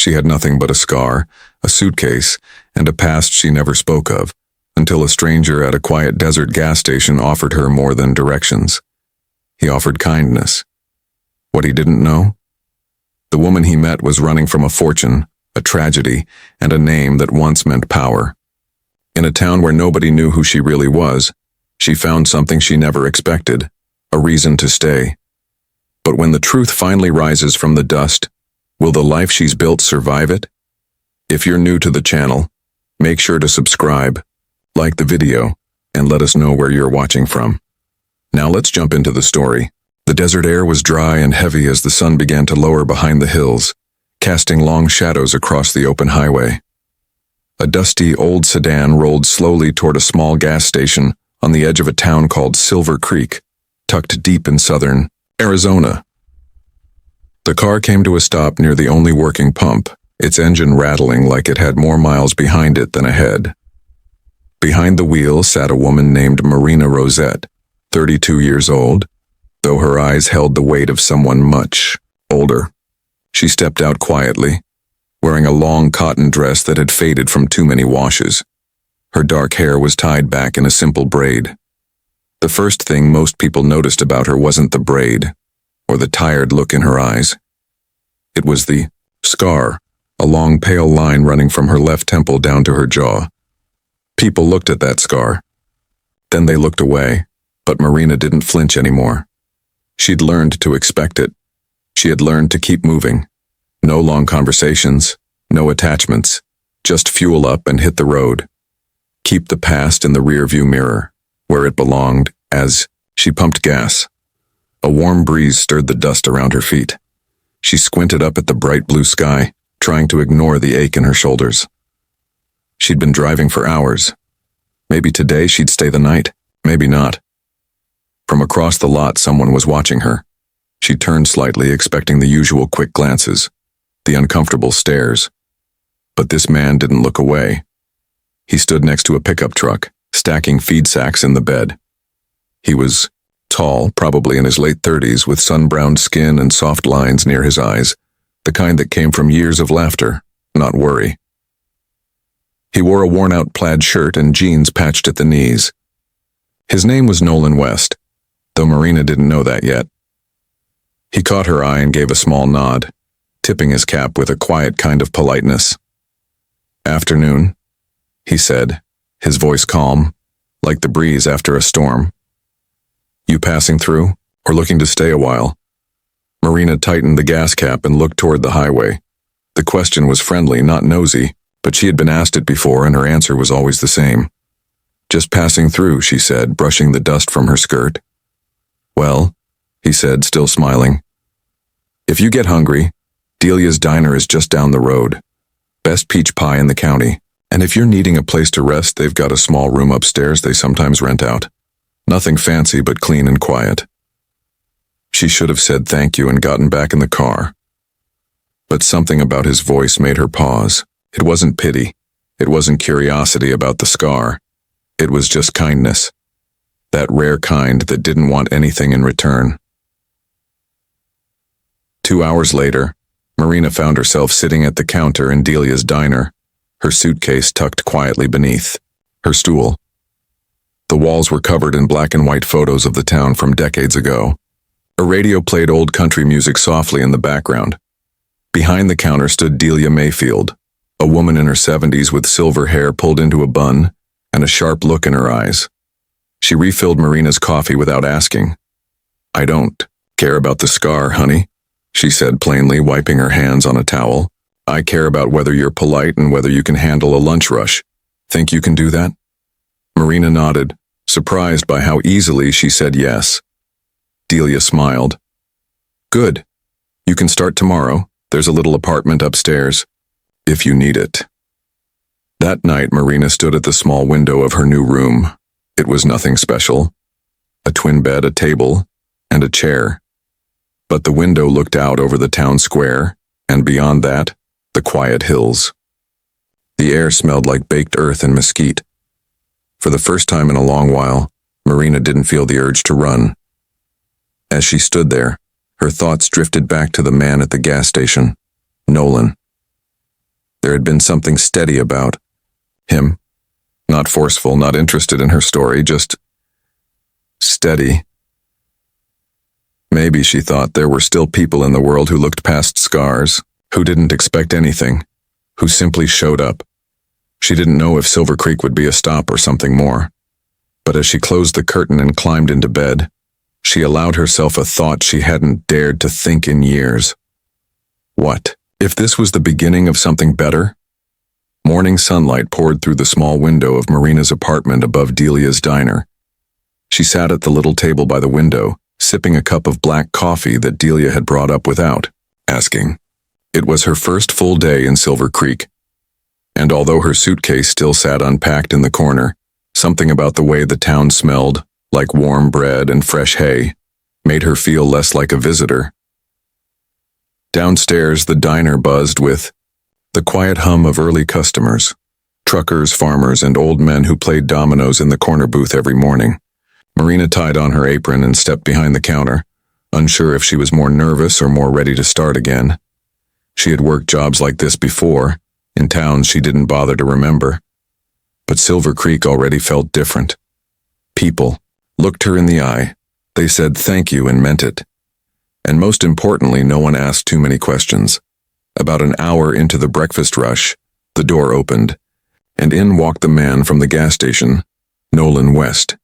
She had nothing but a scar, a suitcase, and a past she never spoke of, until a stranger at a quiet desert gas station offered her more than directions. He offered kindness. What he didn't know? The woman he met was running from a fortune, a tragedy, and a name that once meant power. In a town where nobody knew who she really was, she found something she never expected, a reason to stay. But when the truth finally rises from the dust, will the life she's built survive it? If you're new to the channel, make sure to subscribe, like the video, and let us know where you're watching from. Now let's jump into the story. The desert air was dry and heavy as the sun began to lower behind the hills, casting long shadows across the open highway. A dusty old sedan rolled slowly toward a small gas station on the edge of a town called Silver Creek, tucked deep in southern Arizona. The car came to a stop near the only working pump, its engine rattling like it had more miles behind it than ahead. Behind the wheel sat a woman named Marina Rosette, 32 years old, though her eyes held the weight of someone much older. She stepped out quietly, wearing a long cotton dress that had faded from too many washes. Her dark hair was tied back in a simple braid. The first thing most people noticed about her wasn't the braid, or the tired look in her eyes. It was the scar, a long pale line running from her left temple down to her jaw. People looked at that scar. Then they looked away, but Marina didn't flinch anymore. She'd learned to expect it. She had learned to keep moving. No long conversations, no attachments, just fuel up and hit the road. Keep the past in the rearview mirror, where it belonged, as she pumped gas. A warm breeze stirred the dust around her feet. She squinted up at the bright blue sky, trying to ignore the ache in her shoulders. She'd been driving for hours. Maybe today she'd stay the night, maybe not. From across the lot, someone was watching her. She turned slightly, expecting the usual quick glances, the uncomfortable stares. But this man didn't look away. He stood next to a pickup truck, stacking feed sacks in the bed. He was tall, probably in his late 30s, with sun-browned skin and soft lines near his eyes, the kind that came from years of laughter, not worry. He wore a worn-out plaid shirt and jeans patched at the knees. His name was Nolan West, though Marina didn't know that yet. He caught her eye and gave a small nod, tipping his cap with a quiet kind of politeness. "Afternoon," he said, his voice calm, like the breeze after a storm. "You passing through, or looking to stay a while?" Marina tightened the gas cap and looked toward the highway. The question was friendly, not nosy, but she had been asked it before and her answer was always the same. "Just passing through," she said, brushing the dust from her skirt. "Well," he said, still smiling, "if you get hungry, Delia's Diner is just down the road. Best peach pie in the county. And if you're needing a place to rest, they've got a small room upstairs they sometimes rent out. Nothing fancy, but clean and quiet." She should have said thank you and gotten back in the car. But something about his voice made her pause. It wasn't pity. It wasn't curiosity about the scar. It was just kindness. That rare kind that didn't want anything in return. 2 hours later, Marina found herself sitting at the counter in Delia's Diner, her suitcase tucked quietly beneath her stool. The walls were covered in black and white photos of the town from decades ago. A radio played old country music softly in the background. Behind the counter stood Delia Mayfield, a woman in her 70s with silver hair pulled into a bun and a sharp look in her eyes. She refilled Marina's coffee without asking. "I don't care about the scar, honey," she said plainly, wiping her hands on a towel. "I care about whether you're polite and whether you can handle a lunch rush. Think you can do that?" Marina nodded, surprised by how easily she said yes. Delia smiled. "Good. You can start tomorrow. There's a little apartment upstairs, if you need it." That night, Marina stood at the small window of her new room. It was nothing special. A twin bed, a table, and a chair. But the window looked out over the town square, and beyond that, the quiet hills. The air smelled like baked earth and mesquite. For the first time in a long while, Marina didn't feel the urge to run. As she stood there, her thoughts drifted back to the man at the gas station, Nolan. There had been something steady about him. Not forceful, not interested in her story, just steady. Maybe, she thought, there were still people in the world who looked past scars, who didn't expect anything, who simply showed up. She didn't know if Silver Creek would be a stop or something more. But as she closed the curtain and climbed into bed, she allowed herself a thought she hadn't dared to think in years. What if this was the beginning of something better? Morning sunlight poured through the small window of Marina's apartment above Delia's diner. She sat at the little table by the window, sipping a cup of black coffee that Delia had brought up without asking. It was her first full day in Silver Creek, and although her suitcase still sat unpacked in the corner, something about the way the town smelled, like warm bread and fresh hay, made her feel less like a visitor. Downstairs, the diner buzzed with the quiet hum of early customers, truckers, farmers, and old men who played dominoes in the corner booth every morning. Marina tied on her apron and stepped behind the counter, unsure if she was more nervous or more ready to start again. She had worked jobs like this before, in towns she didn't bother to remember. But Silver Creek already felt different. People looked her in the eye. They said thank you and meant it. And most importantly, no one asked too many questions. About an hour into the breakfast rush, the door opened, and in walked the man from the gas station, Nolan West.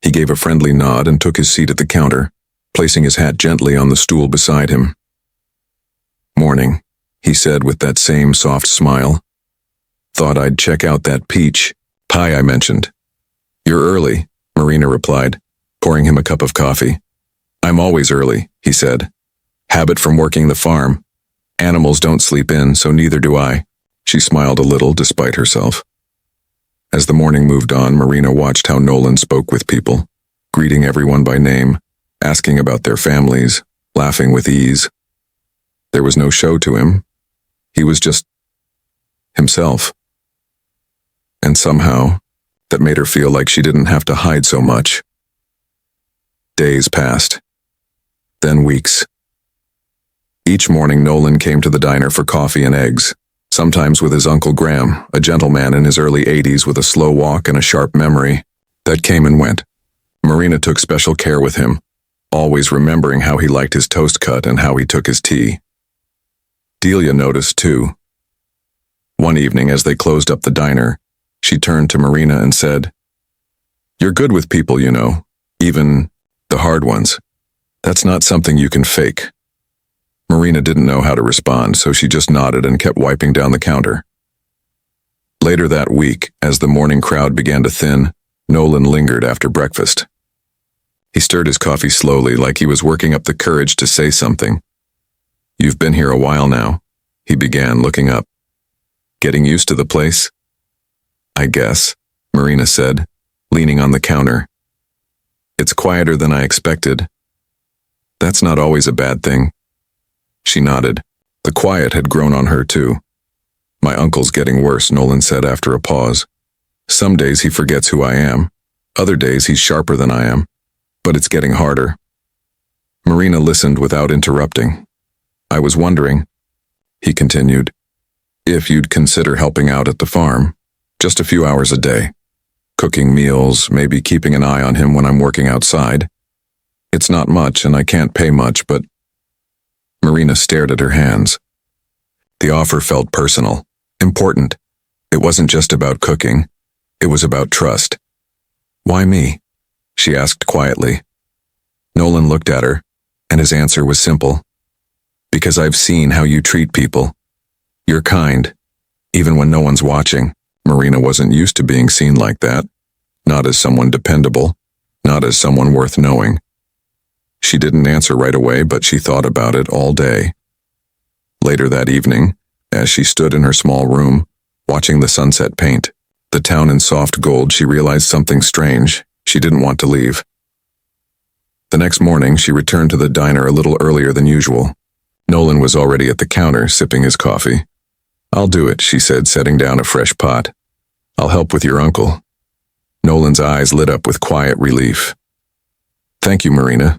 He gave a friendly nod and took his seat at the counter, placing his hat gently on the stool beside him. "Morning," he said with that same soft smile. "Thought I'd check out that peach pie I mentioned." "You're early," Marina replied, pouring him a cup of coffee. "I'm always early," he said. "Habit from working the farm. Animals don't sleep in, so neither do I." She smiled a little despite herself. As the morning moved on, Marina watched how Nolan spoke with people, greeting everyone by name, asking about their families, laughing with ease. There was no show to him. He was just himself. And somehow, that made her feel like she didn't have to hide so much. Days passed. Then weeks. Each morning, Nolan came to the diner for coffee and eggs, sometimes with his Uncle Graham, a gentleman in his early 80s with a slow walk and a sharp memory that came and went. Marina took special care with him, always remembering how he liked his toast cut and how he took his tea. Delia noticed, too. One evening, as they closed up the diner, she turned to Marina and said, "You're good with people, you know, even the hard ones. That's not something you can fake." Marina didn't know how to respond, so she just nodded and kept wiping down the counter. Later that week, as the morning crowd began to thin, Nolan lingered after breakfast. He stirred his coffee slowly, like he was working up the courage to say something. "You've been here a while now," he began, looking up. "Getting used to the place?" "I guess," Marina said, leaning on the counter. "It's quieter than I expected." "That's not always a bad thing." She nodded. The quiet had grown on her, too. "My uncle's getting worse," Nolan said after a pause. "Some days he forgets who I am. Other days he's sharper than I am. But it's getting harder." Marina listened without interrupting. "I was wondering," he continued, "if you'd consider helping out at the farm. Just a few hours a day. Cooking meals, maybe keeping an eye on him when I'm working outside. It's not much and I can't pay much, but..." Marina stared at her hands. The offer felt personal, important. It wasn't just about cooking. It was about trust. "Why me?" she asked quietly. Nolan looked at her, and his answer was simple. "Because I've seen how you treat people. You're kind, even when no one's watching." Marina wasn't used to being seen like that. Not as someone dependable, not as someone worth knowing. She didn't answer right away, but she thought about it all day. Later that evening, as she stood in her small room, watching the sunset paint the town in soft gold, she realized something strange. She didn't want to leave. The next morning, she returned to the diner a little earlier than usual. Nolan was already at the counter, sipping his coffee. "I'll do it," she said, setting down a fresh pot. "I'll help with your uncle." Nolan's eyes lit up with quiet relief. "Thank you, Marina."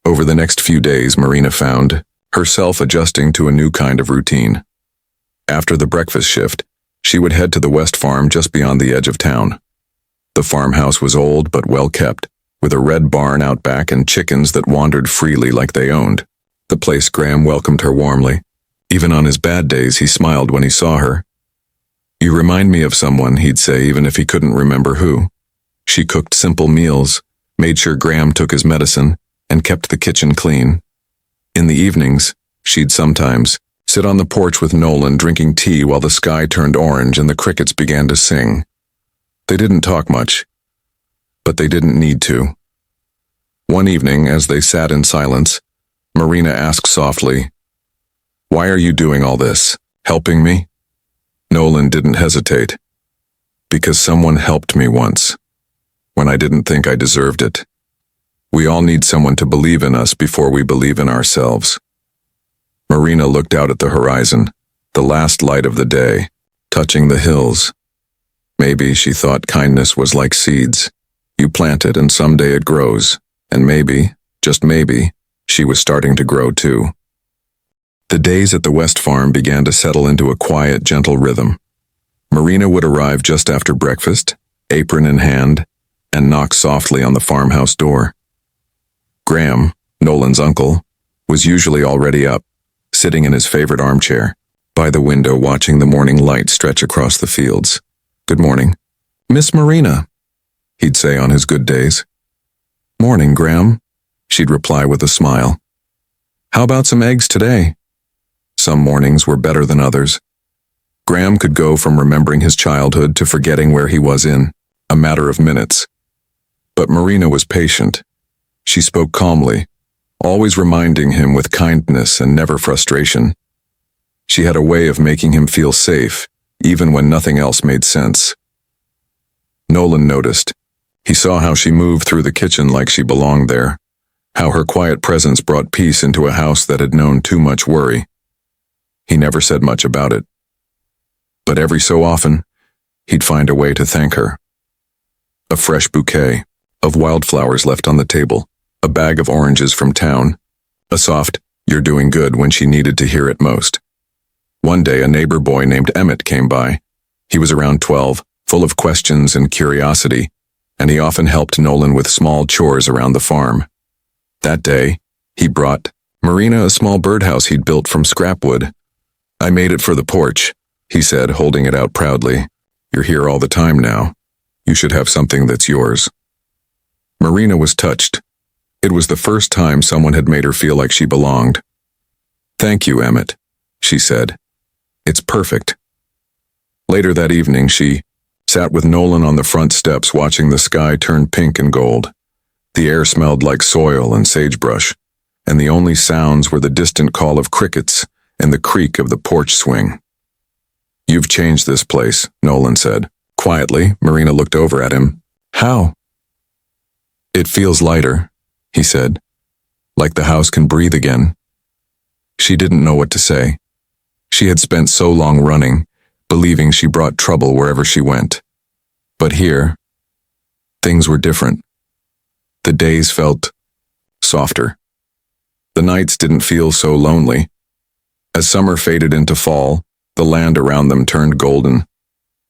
Over the next few days, Marina found herself adjusting to a new kind of routine. After the breakfast shift, she would head to the West Farm just beyond the edge of town. The farmhouse was old but well kept, with a red barn out back and chickens that wandered freely like they owned. The place Graham welcomed her warmly. Even on his bad days, he smiled when he saw her. "You remind me of someone," he'd say, even if he couldn't remember who. She cooked simple meals, made sure Graham took his medicine, and kept the kitchen clean. In the evenings, she'd sometimes sit on the porch with Nolan drinking tea while the sky turned orange and the crickets began to sing. They didn't talk much, but they didn't need to. One evening, as they sat in silence, Marina asked softly, "Why are you doing all this? Helping me?" Nolan didn't hesitate. "Because someone helped me once, when I didn't think I deserved it. We all need someone to believe in us before we believe in ourselves." Marina looked out at the horizon, the last light of the day, touching the hills. Maybe, she thought, kindness was like seeds. You plant it and someday it grows, and maybe, just maybe, she was starting to grow too. The days at the West Farm began to settle into a quiet, gentle rhythm. Marina would arrive just after breakfast, apron in hand, and knock softly on the farmhouse door. Graham, Nolan's uncle, was usually already up, sitting in his favorite armchair, by the window watching the morning light stretch across the fields. "Good morning." "Miss Marina," he'd say on his good days. "Morning, Graham," she'd reply with a smile. "How about some eggs today?" Some mornings were better than others. Graham could go from remembering his childhood to forgetting where he was in a matter of minutes. But Marina was patient. She spoke calmly, always reminding him with kindness and never frustration. She had a way of making him feel safe, even when nothing else made sense. Nolan noticed. He saw how she moved through the kitchen like she belonged there, how her quiet presence brought peace into a house that had known too much worry. He never said much about it. But every so often, he'd find a way to thank her. A fresh bouquet of wildflowers left on the table, a bag of oranges from town, a soft, "You're doing good" when she needed to hear it most. One day, a neighbor boy named Emmett came by. He was around 12, full of questions and curiosity, and he often helped Nolan with small chores around the farm. That day, he brought Marina a small birdhouse he'd built from scrap wood. "I made it for the porch," he said, holding it out proudly. "You're here all the time now. You should have something that's yours." Marina was touched. It was the first time someone had made her feel like she belonged. "Thank you, Emmett," she said. "It's perfect." Later that evening, she sat with Nolan on the front steps watching the sky turn pink and gold. The air smelled like soil and sagebrush, and the only sounds were the distant call of crickets and the creak of the porch swing. "You've changed this place," Nolan said. Quietly, Marina looked over at him. "How?" "It feels lighter," he said, "like the house can breathe again." She didn't know what to say. She had spent so long running, believing she brought trouble wherever she went. But here, things were different. The days felt softer. The nights didn't feel so lonely. As summer faded into fall, the land around them turned golden.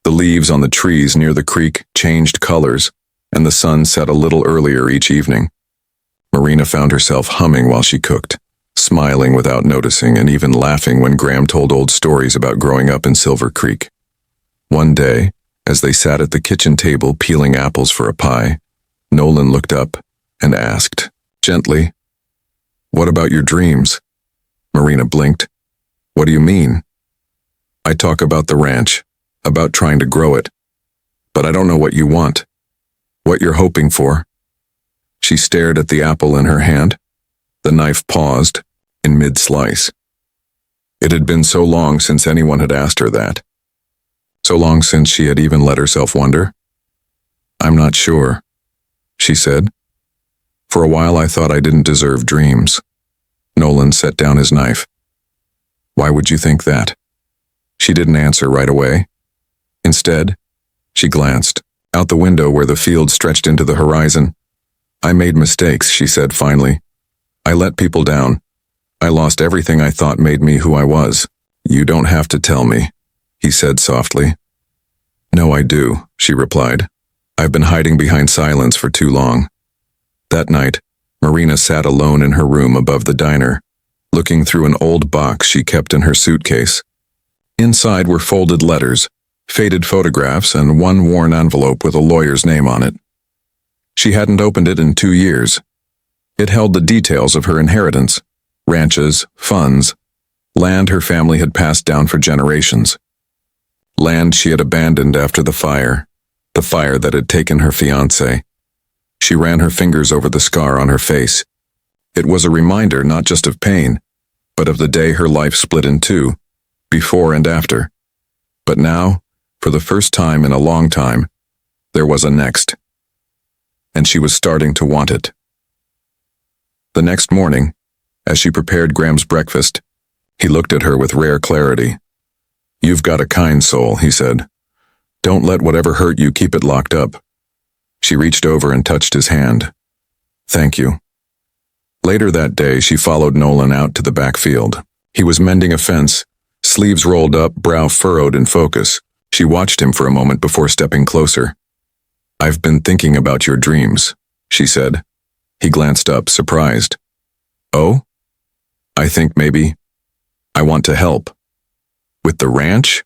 The leaves on the trees near the creek changed colors, and the sun set a little earlier each evening. Marina found herself humming while she cooked, smiling without noticing and even laughing when Graham told old stories about growing up in Silver Creek. One day, as they sat at the kitchen table peeling apples for a pie, Nolan looked up and asked, gently, "What about your dreams?" Marina blinked. "What do you mean?" "I talk about the ranch, about trying to grow it. But I don't know what you want, what you're hoping for." She stared at the apple in her hand. The knife paused in mid-slice. It had been so long since anyone had asked her that. So long since she had even let herself wonder. "I'm not sure," she said. "For a while I thought I didn't deserve dreams." Nolan set down his knife. "Why would you think that?" She didn't answer right away. Instead, she glanced out the window where the field stretched into the horizon. "I made mistakes," she said finally. "I let people down. I lost everything I thought made me who I was. You don't have to tell me, he said softly. No, I do, she replied. I've been hiding behind silence for too long. That night, Marina sat alone in her room above the diner, looking through an old box she kept in her suitcase. Inside were folded letters, faded photographs, and one worn envelope with a lawyer's name on it. She hadn't opened it in 2 years. It held the details of her inheritance, ranches, funds, land her family had passed down for generations. Land she had abandoned after the fire that had taken her fiancé. She ran her fingers over the scar on her face. It was a reminder not just of pain, but of the day her life split in two, before and after. But now, for the first time in a long time, there was a next. And she was starting to want it. The next morning, as she prepared Graham's breakfast, he looked at her with rare clarity. You've got a kind soul, he said. Don't let whatever hurt you keep it locked up. She reached over and touched his hand. Thank you. Later that day, she followed Nolan out to the back field. He was mending a fence, sleeves rolled up, brow furrowed in focus. She watched him for a moment before stepping closer. I've been thinking about your dreams, she said. He glanced up, surprised. Oh? I think maybe I want to help. With the ranch?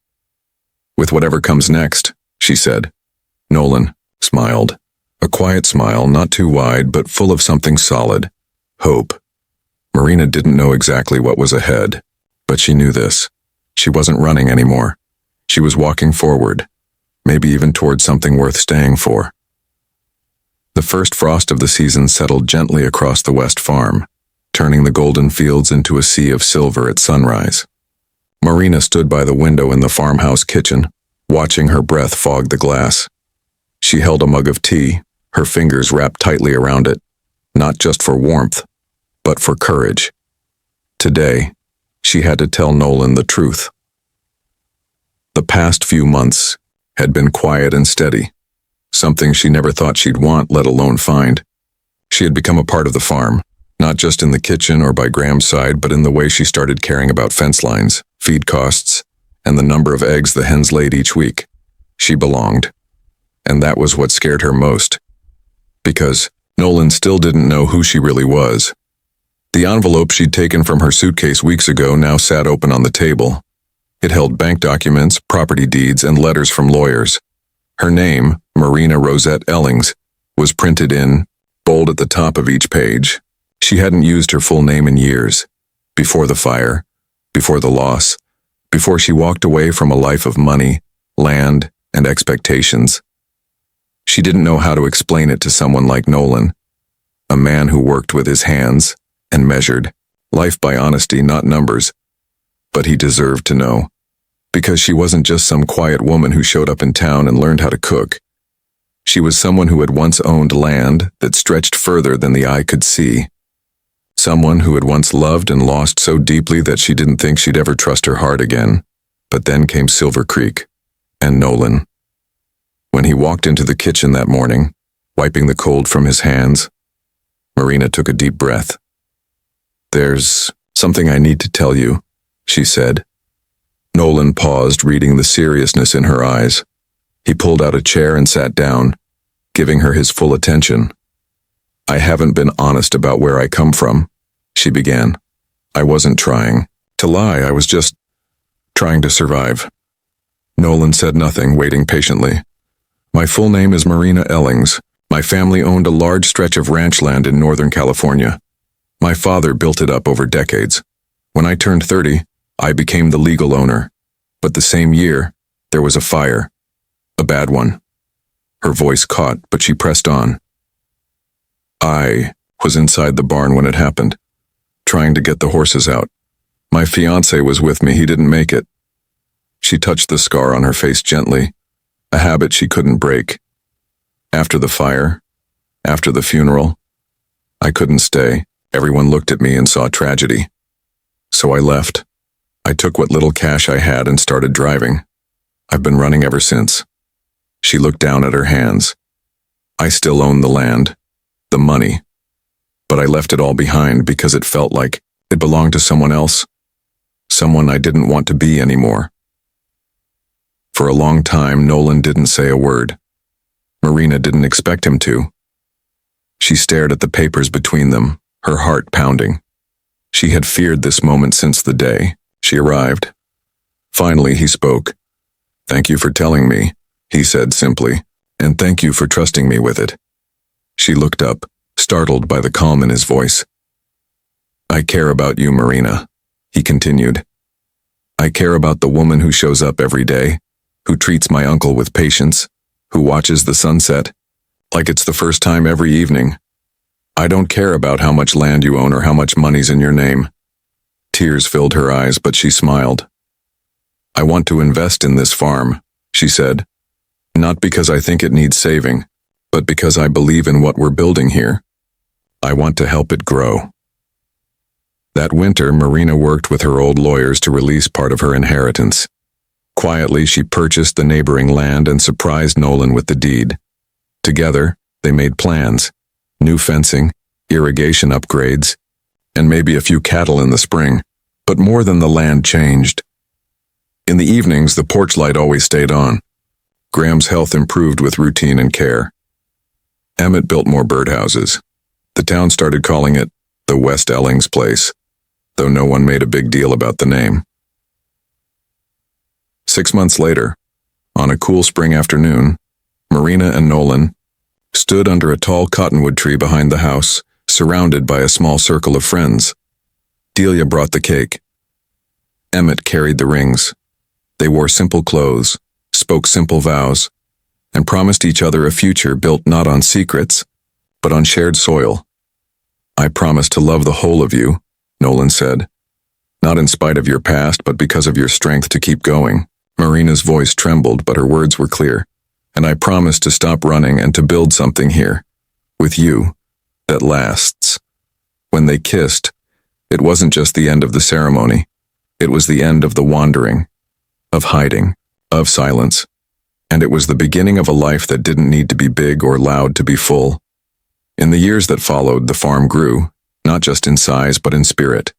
With whatever comes next, she said. Nolan smiled. A quiet smile, not too wide, but full of something solid. Hope. Marina didn't know exactly what was ahead, but she knew this. She wasn't running anymore. She was walking forward, maybe even toward something worth staying for. The first frost of the season settled gently across the west farm, turning the golden fields into a sea of silver at sunrise. Marina stood by the window in the farmhouse kitchen, watching her breath fog the glass. She held a mug of tea, her fingers wrapped tightly around it, not just for warmth, but for courage. Today, she had to tell Nolan the truth. The past few months had been quiet and steady, something she never thought she'd want, let alone find. She had become a part of the farm, not just in the kitchen or by Graham's side, but in the way she started caring about fence lines, feed costs, and the number of eggs the hens laid each week. She belonged. And that was what scared her most. Because Nolan still didn't know who she really was. The envelope she'd taken from her suitcase weeks ago now sat open on the table. It held bank documents, property deeds, and letters from lawyers. Her name, Marina Rosette Ellings, was printed in bold at the top of each page. She hadn't used her full name in years. Before the fire, before the loss, before she walked away from a life of money, land, and expectations. She didn't know how to explain it to someone like Nolan, a man who worked with his hands and measured life by honesty, not numbers. But he deserved to know, because she wasn't just some quiet woman who showed up in town and learned how to cook. She was someone who had once owned land that stretched further than the eye could see. Someone who had once loved and lost so deeply that she didn't think she'd ever trust her heart again. But then came Silver Creek and Nolan. When he walked into the kitchen that morning, wiping the cold from his hands, Marina took a deep breath. There's something I need to tell you, she said. Nolan paused, reading the seriousness in her eyes. He pulled out a chair and sat down, giving her his full attention. I haven't been honest about where I come from, she began. I wasn't trying to lie, I was just trying to survive. Nolan said nothing, waiting patiently. My full name is Marina Ellings. My family owned a large stretch of ranch land in Northern California. My father built it up over decades. When I turned 30, I became the legal owner. But the same year, there was a fire. A bad one. Her voice caught, but she pressed on. I was inside the barn when it happened, trying to get the horses out. My fiancé was with me, he didn't make it. She touched the scar on her face gently, a habit she couldn't break. After the fire, after the funeral, I couldn't stay. Everyone looked at me and saw tragedy. So I left. I took what little cash I had and started driving. I've been running ever since. She looked down at her hands. I still own the land, the money, but I left it all behind because it felt like it belonged to someone else. someone I didn't want to be anymore. For a long time, Nolan didn't say a word. Marina didn't expect him to. She stared at the papers between them, her heart pounding. She had feared this moment since the day she arrived. Finally, he spoke. "Thank you for telling me," he said simply, "and thank you for trusting me with it." She looked up, startled by the calm in his voice. "I care about you, Marina," he continued. "I care about the woman who shows up every day, who treats my uncle with patience, who watches the sunset like it's the first time every evening. I don't care about how much land you own or how much money's in your name." Tears filled her eyes, but she smiled. "I want to invest in this farm," she said. "Not because I think it needs saving, but because I believe in what we're building here. I want to help it grow." That winter, Marina worked with her old lawyers to release part of her inheritance. Quietly, she purchased the neighboring land and surprised Nolan with the deed. Together, they made plans: new fencing, irrigation upgrades, and maybe a few cattle in the spring. But more than the land changed. In the evenings, the porch light always stayed on. Graham's health improved with routine and care. Emmett built more birdhouses. The town started calling it the West Ellings place, though no one made a big deal about the name. 6 months later, on a cool spring afternoon, Marina and Nolan stood under a tall cottonwood tree behind the house, surrounded by a small circle of friends. Delia brought the cake. Emmett carried the rings. They wore simple clothes, spoke simple vows, and promised each other a future built not on secrets, but on shared soil. "I promise to love the whole of you," Nolan said. "Not in spite of your past, but because of your strength to keep going." Marina's voice trembled, but her words were clear. "And I promise to stop running and to build something here, with you, that lasts." When they kissed, it wasn't just the end of the ceremony. It was the end of the wandering, of hiding, of silence. And it was the beginning of a life that didn't need to be big or loud to be full. In the years that followed, the farm grew, not just in size but in spirit.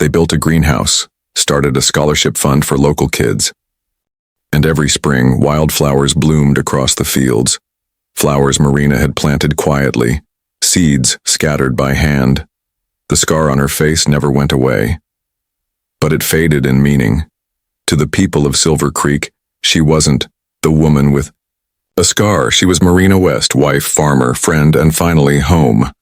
They built a greenhouse, started a scholarship fund for local kids. And every spring, wildflowers bloomed across the fields. Flowers Marina had planted quietly, seeds scattered by hand. The scar on her face never went away. But it faded in meaning. To the people of Silver Creek, she wasn't the woman with a scar. She was Marina West, wife, farmer, friend, and finally home.